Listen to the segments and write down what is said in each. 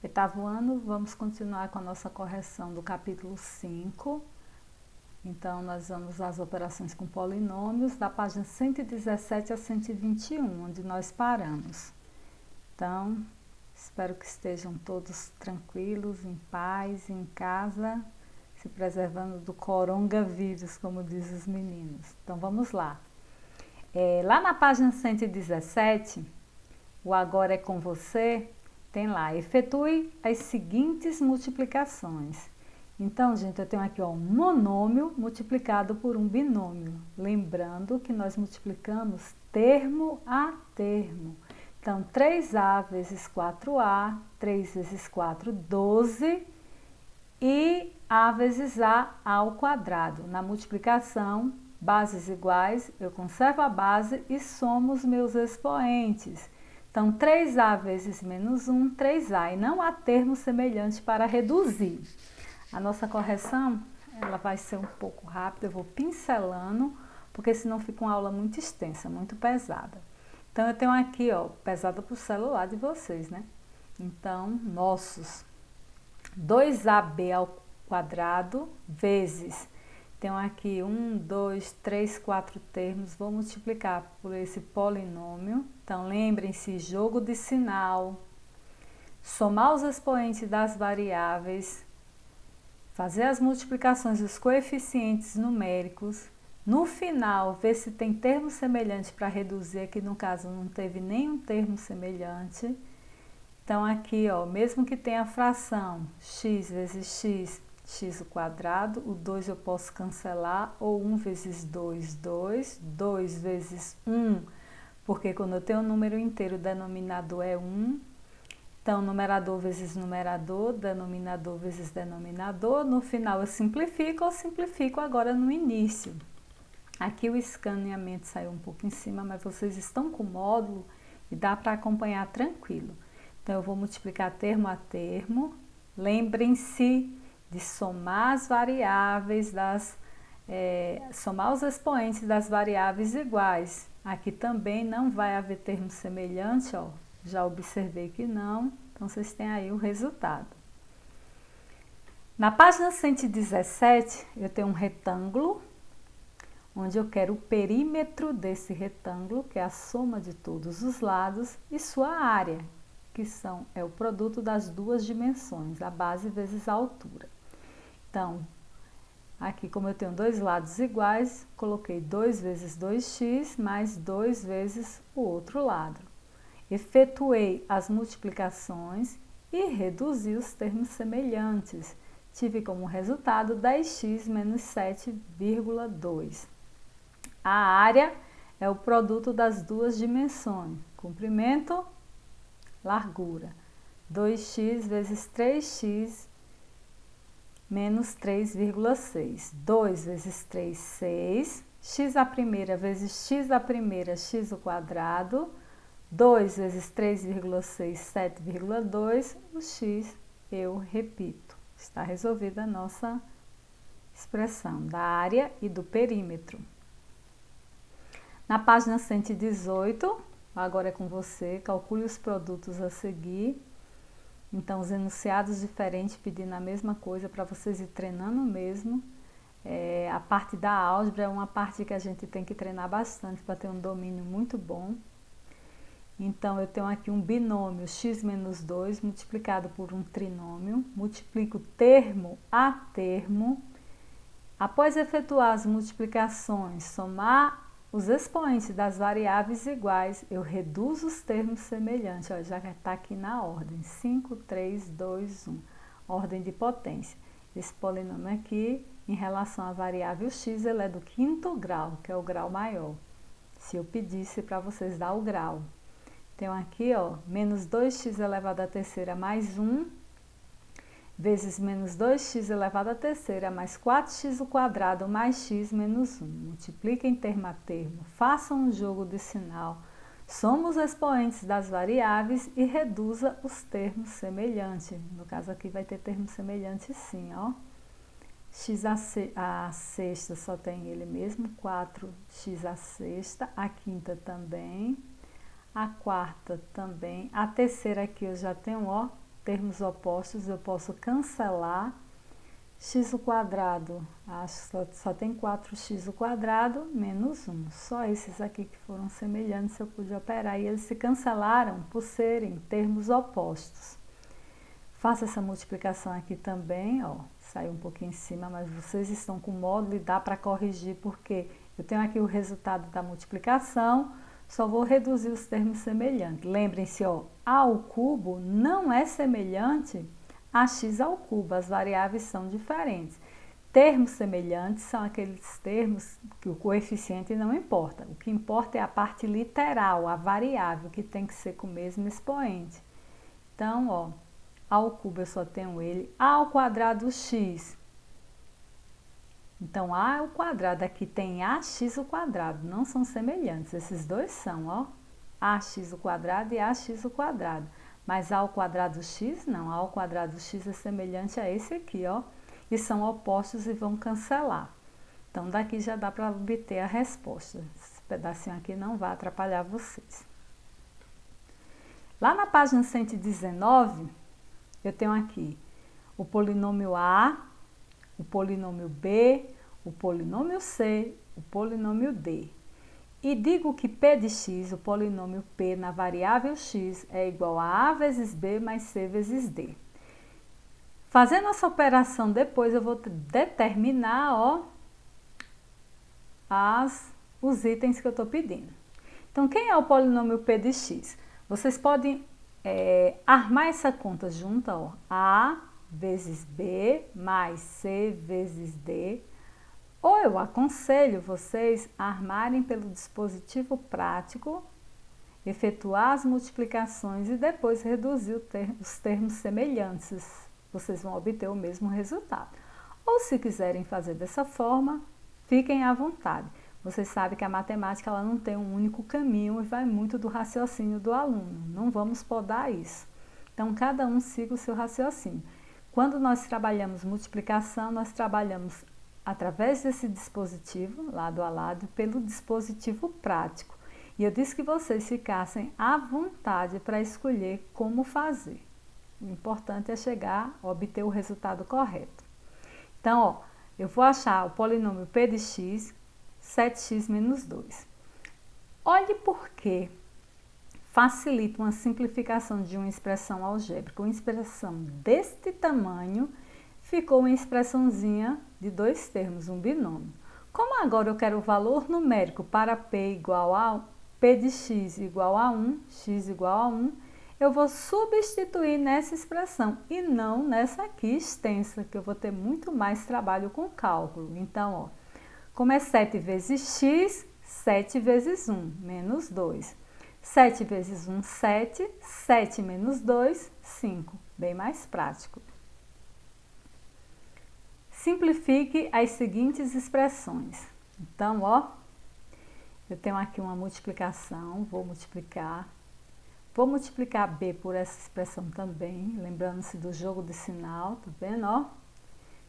Oitavo ano, vamos continuar com a nossa correção do capítulo 5. Então, nós vamos às operações com polinômios, da página 117 a 121, onde nós paramos. Então, espero que estejam todos tranquilos, em paz, em casa, se preservando do coronavírus, como dizem os meninos. Então, vamos lá. Lá na página 117, o Agora é com você, tem lá, efetue as seguintes multiplicações. Então, gente, eu tenho aqui um monômio multiplicado por um binômio. Lembrando que nós multiplicamos termo a termo. Então, 3A vezes 4A, 3 vezes 4, 12, e A vezes A ao quadrado. Na multiplicação, bases iguais, eu conservo a base e somo os meus expoentes. Então, 3A vezes menos 1, 3A, e não há termo semelhante para reduzir. A nossa correção, ela vai ser um pouco rápida, eu vou pincelando, porque senão fica uma aula muito extensa, muito pesada. Então, eu tenho aqui, ó, pesada para o celular de vocês, né? Então, nossos 2AB ao quadrado vezes, tenho aqui 1, 2, 3, 4 termos, vou multiplicar por esse polinômio. Então, lembrem-se, jogo de sinal, somar os expoentes das variáveis, fazer as multiplicações dos coeficientes numéricos, no final, ver se tem termo semelhante para reduzir, aqui no caso não teve nenhum termo semelhante. Então, aqui, ó, mesmo que tenha a fração x vezes x, x ao quadrado, o 2 eu posso cancelar, ou 1 vezes 2, 2, 2 vezes 1, porque quando eu tenho um número inteiro, o denominador é 1. Então, numerador vezes numerador, denominador vezes denominador. No final eu simplifico ou simplifico agora no início. Aqui o escaneamento saiu um pouco em cima, mas vocês estão com o módulo e dá para acompanhar tranquilo. Então, eu vou multiplicar termo a termo. Lembrem-se de somar as variáveis, somar os expoentes das variáveis iguais. Aqui também não vai haver termo semelhante, ó. Já observei que não, então vocês têm aí o resultado. Na página 117, eu tenho um retângulo, onde eu quero o perímetro desse retângulo, que é a soma de todos os lados, e sua área, que é o produto das duas dimensões, a base vezes a altura. Então, aqui como eu tenho dois lados iguais, coloquei 2 vezes 2x mais 2 vezes o outro lado. Efetuei as multiplicações e reduzi os termos semelhantes. Tive como resultado 10x menos 7,2. A área é o produto das duas dimensões, comprimento, largura. 2x vezes 3x menos 3,6. 2 vezes 3, 6. X a primeira vezes x a primeira, x ao quadrado. 2 vezes 3,6, 7,2, o x eu repito. Está resolvida a nossa expressão da área e do perímetro. Na página 118, agora é com você, calcule os produtos a seguir. Então, os enunciados diferentes pedindo a mesma coisa para vocês ir treinando mesmo. A parte da álgebra é uma parte que a gente tem que treinar bastante para ter um domínio muito bom. Então, eu tenho aqui um binômio x menos 2 multiplicado por um trinômio. Multiplico termo a termo. Após efetuar as multiplicações, somar os expoentes das variáveis iguais, eu reduzo os termos semelhantes. Ó, já está aqui na ordem. 5, 3, 2, 1. Ordem de potência. Esse polinômio aqui, em relação à variável x, ele é do quinto grau, que é o grau maior. Se eu pedisse para vocês dar o grau. Tenho aqui, ó, menos 2x elevado à terceira mais 1, vezes menos 2x elevado à terceira mais 4x ao quadrado mais x menos 1. Multipliquem termo a termo, façam um jogo de sinal, soma os expoentes das variáveis e reduza os termos semelhantes. No caso aqui vai ter termo semelhante sim, ó. X a sexta só tem ele mesmo, 4x a sexta, a quinta também. A quarta também, a terceira aqui eu já tenho, ó, termos opostos, eu posso cancelar x ao quadrado, acho que só tem 4x ao quadrado menos 1. Só esses aqui que foram semelhantes eu pude operar e eles se cancelaram por serem termos opostos. Faça essa multiplicação aqui também, ó, saiu um pouquinho em cima, mas vocês estão com módulo e dá para corrigir, porque eu tenho aqui o resultado da multiplicação, só vou reduzir os termos semelhantes. Lembrem-se, ó, a ao cubo não é semelhante a x ao cubo, as variáveis são diferentes. Termos semelhantes são aqueles termos que o coeficiente não importa. O que importa é a parte literal, a variável, que tem que ser com o mesmo expoente. Então, ó, a ao cubo eu só tenho ele, a ao quadrado x. Então, a ao quadrado aqui tem ax ao quadrado, não são semelhantes. Esses dois são, ó, ax ao quadrado e ax ao quadrado. Mas a ao quadrado x, não, a ao quadrado x é semelhante a esse aqui, ó. E são opostos e vão cancelar. Então, daqui já dá para obter a resposta. Esse pedacinho aqui não vai atrapalhar vocês. Lá na página 119, eu tenho aqui o polinômio A, o polinômio B, o polinômio C, o polinômio D. E digo que P de x, o polinômio P na variável x, é igual a vezes B mais C vezes D. Fazendo essa operação depois, eu vou determinar, ó, os itens que eu estou pedindo. Então, quem é o polinômio P de x? Vocês podem armar essa conta junta, ó, A vezes B mais C vezes D. Ou eu aconselho vocês a armarem pelo dispositivo prático, efetuar as multiplicações e depois reduzir os termos semelhantes. Vocês vão obter o mesmo resultado. Ou se quiserem fazer dessa forma, fiquem à vontade. Vocês sabem que a matemática ela não tem um único caminho e vai muito do raciocínio do aluno. Não vamos podar isso. Então, cada um siga o seu raciocínio. Quando nós trabalhamos multiplicação, nós trabalhamos através desse dispositivo, lado a lado, pelo dispositivo prático. E eu disse que vocês ficassem à vontade para escolher como fazer. O importante é chegar a obter o resultado correto. Então, ó, eu vou achar o polinômio P de x, 7x menos 2. Olhe por que facilita uma simplificação de uma expressão algébrica. Uma expressão deste tamanho ficou uma expressãozinha de dois termos, um binômio. Como agora eu quero o valor numérico para P igual a P de x igual a 1, x igual a 1, eu vou substituir nessa expressão e não nessa aqui extensa, que eu vou ter muito mais trabalho com cálculo. Então, ó, como é 7 vezes x, 7 vezes 1, menos 2. 7 vezes 1, 7. 7 menos 2, 5. Bem mais prático. Simplifique as seguintes expressões. Então, ó, eu tenho aqui uma multiplicação, vou multiplicar B por essa expressão também, lembrando-se do jogo de sinal, tá vendo, ó?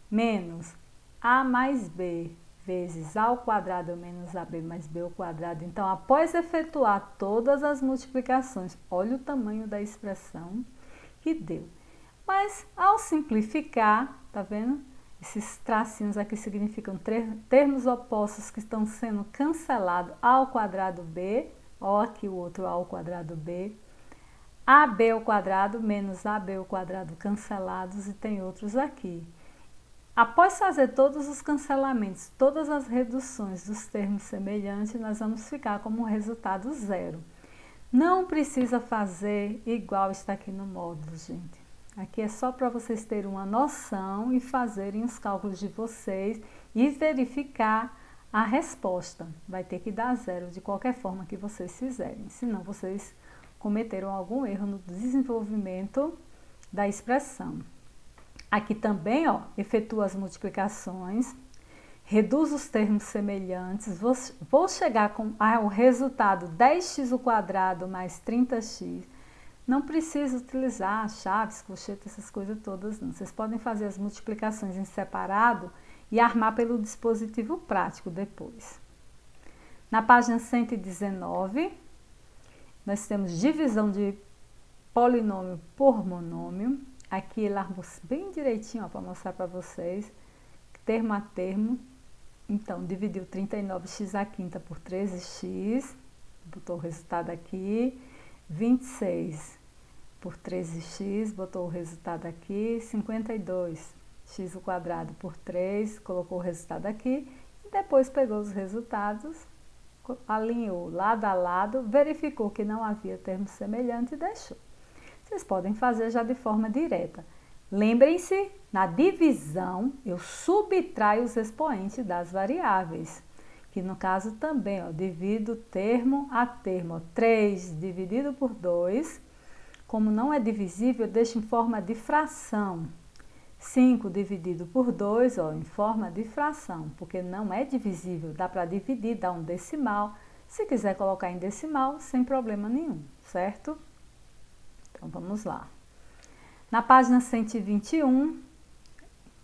Menos A mais B vezes A ao quadrado menos AB mais B ao quadrado. Então, após efetuar todas as multiplicações, olha o tamanho da expressão que deu. Mas, ao simplificar, tá vendo? Esses tracinhos aqui significam termos opostos que estão sendo cancelados. A ao quadrado B, ó, aqui o outro A ao quadrado B. AB ao quadrado menos AB ao quadrado cancelados e tem outros aqui. Após fazer todos os cancelamentos, todas as reduções dos termos semelhantes, nós vamos ficar como resultado zero. Não precisa fazer igual está aqui no módulo, gente. Aqui é só para vocês terem uma noção e fazerem os cálculos de vocês e verificar a resposta. Vai ter que dar zero de qualquer forma que vocês fizerem, senão vocês cometeram algum erro no desenvolvimento da expressão. Aqui também, ó, efetua as multiplicações, reduz os termos semelhantes, vou chegar ao resultado 10x ao quadrado mais 30x. Não precisa utilizar chaves, colchetes, essas coisas todas não. Vocês podem fazer as multiplicações em separado e armar pelo dispositivo prático depois. Na página 119, nós temos divisão de polinômio por monômio. Aqui ele armou bem direitinho para mostrar para vocês, termo a termo. Então, dividiu 39x à quinta por 13x, botou o resultado aqui. 26 por 13x, botou o resultado aqui. 52x ao quadrado por 3, colocou o resultado aqui. E depois pegou os resultados, alinhou lado a lado, verificou que não havia termo semelhante e deixou. Vocês podem fazer já de forma direta. Lembrem-se, na divisão, eu subtraio os expoentes das variáveis, que no caso também, ó, divido termo a termo. Ó, 3 dividido por 2, como não é divisível, eu deixo em forma de fração. 5 dividido por 2, ó, em forma de fração, porque não é divisível, dá para dividir, dá um decimal. Se quiser colocar em decimal, sem problema nenhum, certo? Então, vamos lá. Na página 121,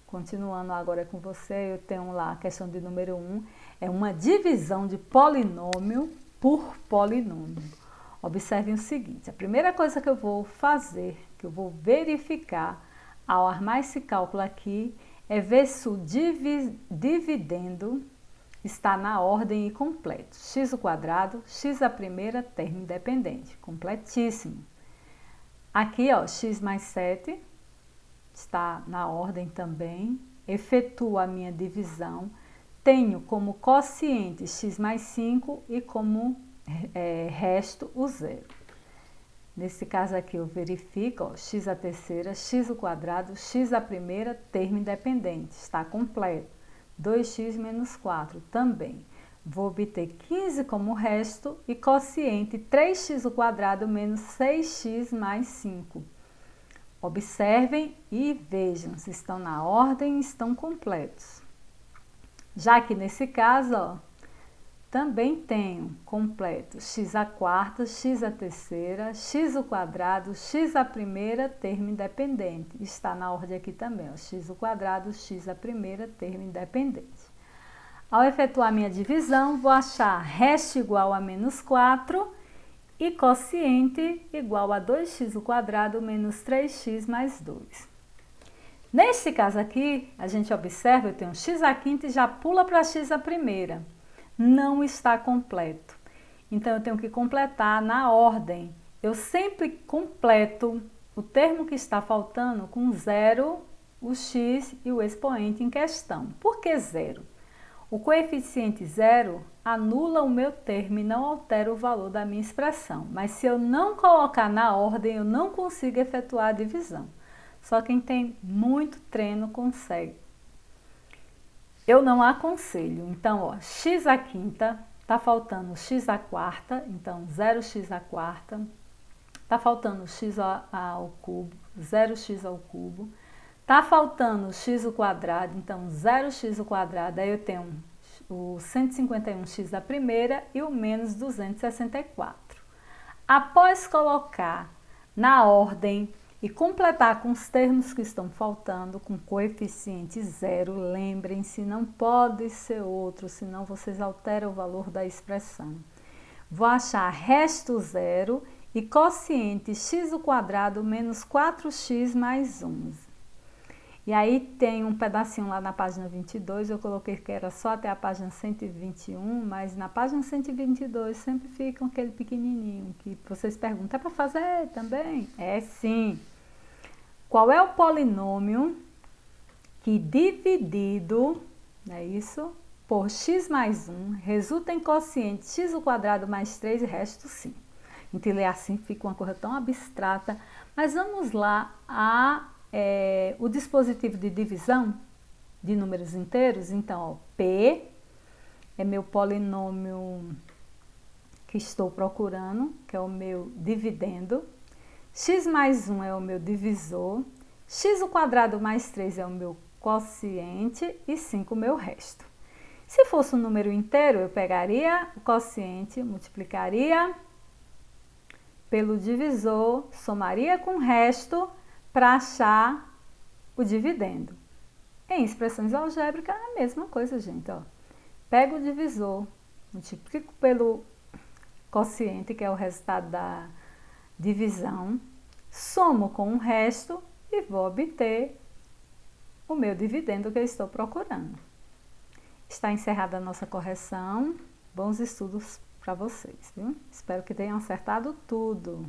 continuando agora com você, eu tenho lá a questão de número 1, é uma divisão de polinômio por polinômio. Observem o seguinte, a primeira coisa que eu vou fazer, que eu vou verificar ao armar esse cálculo aqui, é ver se o dividendo está na ordem e completo. X ao quadrado, x à primeira, termo independente, completíssimo. Aqui, ó, x mais 7 está na ordem também, efetuo a minha divisão, tenho como quociente x mais 5 e como resto o zero. Nesse caso aqui eu verifico, ó, x à terceira, x ao quadrado, x à primeira, termo independente, está completo. 2x menos 4 também. Vou obter 15 como resto e quociente 3x ao quadrado menos 6x mais 5. Observem e vejam se estão na ordem e estão completos. Já que nesse caso, ó, também tenho completo x à quarta, x à terceira, x ao quadrado, x à primeira, termo independente. Está na ordem aqui também, ó, x ao quadrado, x à primeira, termo independente. Ao efetuar minha divisão, vou achar resto igual a menos 4 e quociente igual a 2x ao quadrado menos 3x mais 2. Neste caso aqui, a gente observa, eu tenho x à quinta e já pula para x à primeira. Não está completo. Então, eu tenho que completar na ordem. Eu sempre completo o termo que está faltando com zero, o x e o expoente em questão. Por que zero? O coeficiente zero anula o meu termo e não altera o valor da minha expressão. Mas se eu não colocar na ordem, eu não consigo efetuar a divisão. Só quem tem muito treino consegue. Eu não aconselho. Então, ó, x à quinta, tá faltando x à quarta, então 0x à quarta. Tá faltando x ao cubo, 0x ao cubo. Tá faltando x ao quadrado, então 0x ao quadrado, aí eu tenho o 151x da primeira e o menos 264. Após colocar na ordem e completar com os termos que estão faltando, com coeficiente zero, lembrem-se, não pode ser outro, senão vocês alteram o valor da expressão. Vou achar resto zero e quociente x ao quadrado menos 4x mais 11. E aí tem um pedacinho lá na página 22, eu coloquei que era só até a página 121, mas na página 122 sempre fica aquele pequenininho que vocês perguntam, é para fazer também? É sim. Qual é o polinômio que dividido, não é isso, por x mais 1, resulta em quociente x ao quadrado mais 3 e resto 5. Então, ler assim fica uma coisa tão abstrata, mas vamos lá o dispositivo de divisão de números inteiros. Então, ó, P é meu polinômio que estou procurando, que é o meu dividendo. X mais 1 é o meu divisor. X ao quadrado mais 3 é o meu quociente e 5 o meu resto. Se fosse um número inteiro, eu pegaria o quociente, multiplicaria pelo divisor, somaria com o resto para achar o dividendo. Em expressões algébricas é a mesma coisa, gente. Ó. Pego o divisor, multiplico pelo quociente, que é o resultado da divisão, somo com o resto e vou obter o meu dividendo que eu estou procurando. Está encerrada a nossa correção. Bons estudos para vocês, viu? Espero que tenham acertado tudo.